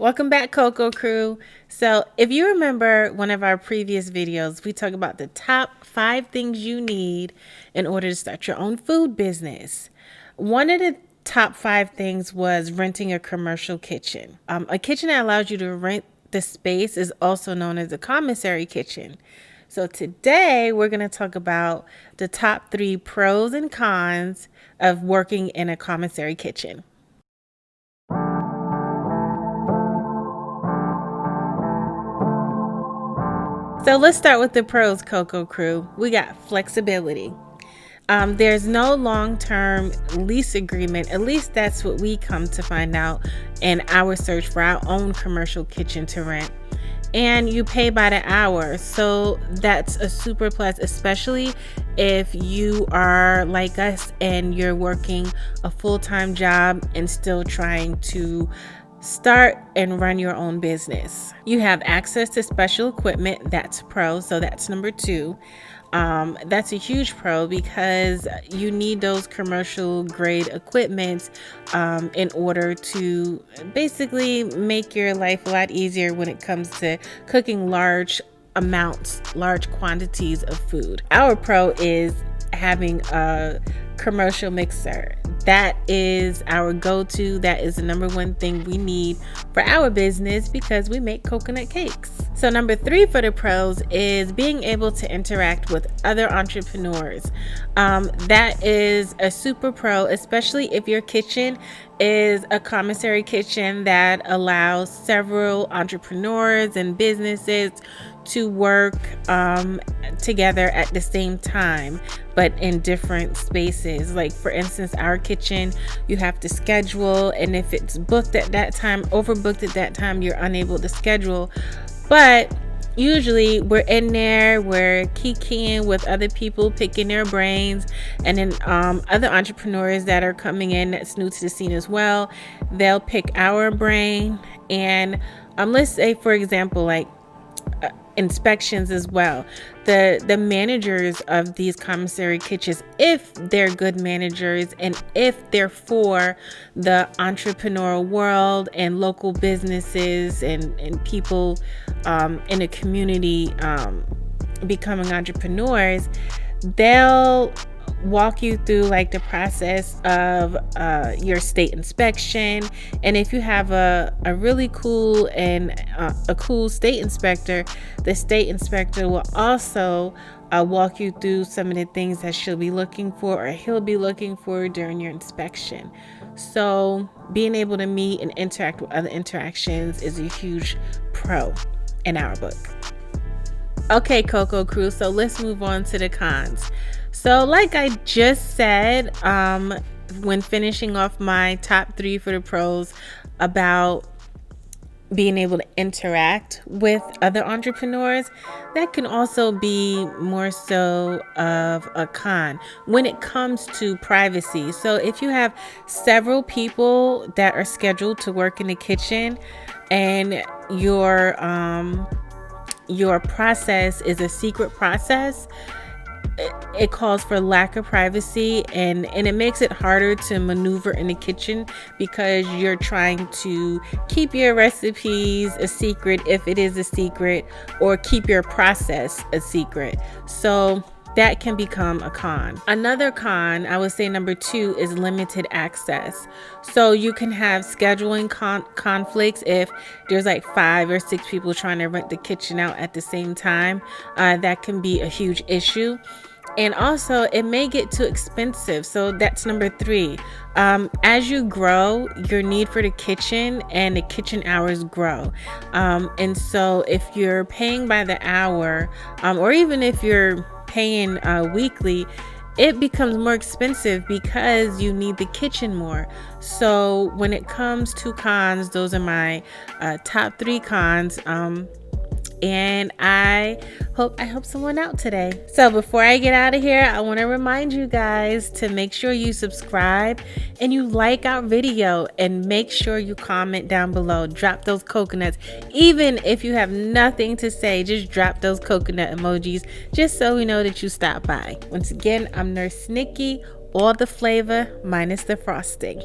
Welcome back, Cocoa Crew. So if you remember one of our previous videos, we talked about the top 5 things you need in order to start your own food business. One of the top 5 things was renting a commercial kitchen. A kitchen that allows you to rent the space is also known as a commissary kitchen. So today we're going to talk about the top 3 pros and cons of working in a commissary kitchen. So let's start with the pros, Cocoa Crew. We got flexibility. There's no long-term lease agreement. At least that's what we come to find out in our search for our own commercial kitchen to rent. And you pay by the hour. So that's a super plus, especially if you are like us and you're working a full-time job and still trying to start and run your own business. You have access to special equipment. That's a pro. So that's number 2. That's a huge pro because you need those commercial grade equipment in order to basically make your life a lot easier when it comes to cooking large quantities of food. Our pro is having a commercial mixer. That is our go-to. That is the number 1 thing we need for our business because we make coconut cakes. So number 3 for the pros is being able to interact with other entrepreneurs. That is a super pro, especially if your kitchen is a commissary kitchen that allows several entrepreneurs and businesses to work together at the same time, but in different spaces. Like for instance, our kitchen, you have to schedule, and if it's booked at that time, overbooked at that time, you're unable to schedule. But usually we're in there, we're kikiing with other people, picking their brains, and then other entrepreneurs that are coming in that's new to the scene as well. They'll pick our brain, and let's say, for example, like inspections as well. The managers of these commissary kitchens, if they're good managers and if they're for the entrepreneurial world and local businesses and people in a community becoming entrepreneurs, they'll walk you through like the process of your state inspection. And if you have a really cool and a cool state inspector, the state inspector will also walk you through some of the things that she'll be looking for or he'll be looking for during your inspection. So being able to meet and interact with other interactions is a huge pro in our book. Okay, Cocoa Crew, so let's move on to the cons. So like I just said, when finishing off my top 3 for the pros about being able to interact with other entrepreneurs, that can also be more so of a con when it comes to privacy. So if you have several people that are scheduled to work in the kitchen and your process is a secret process, it calls for lack of privacy, and it makes it harder to maneuver in the kitchen because you're trying to keep your recipes a secret if it is a secret, or keep your process a secret. So that can become a con. Another con, I would say number 2, is limited access. So you can have scheduling conflicts if there's like 5 or 6 people trying to rent the kitchen out at the same time. That can be a huge issue. And also it may get too expensive. So that's number 3. As you grow, your need for the kitchen and the kitchen hours grow. And so if you're paying by the hour, or even if you're paying weekly, it becomes more expensive because you need the kitchen more. So when it comes to cons, those are my top 3 cons. And I hope someone out today. So before I get out of here, I want to remind you guys to make sure you subscribe and you like our video, and make sure you comment down below. Drop those coconuts. Even if you have nothing to say, just drop those coconut emojis just so we know that you stopped by. Once again, I'm Nurse Nikki. All the flavor minus the frosting.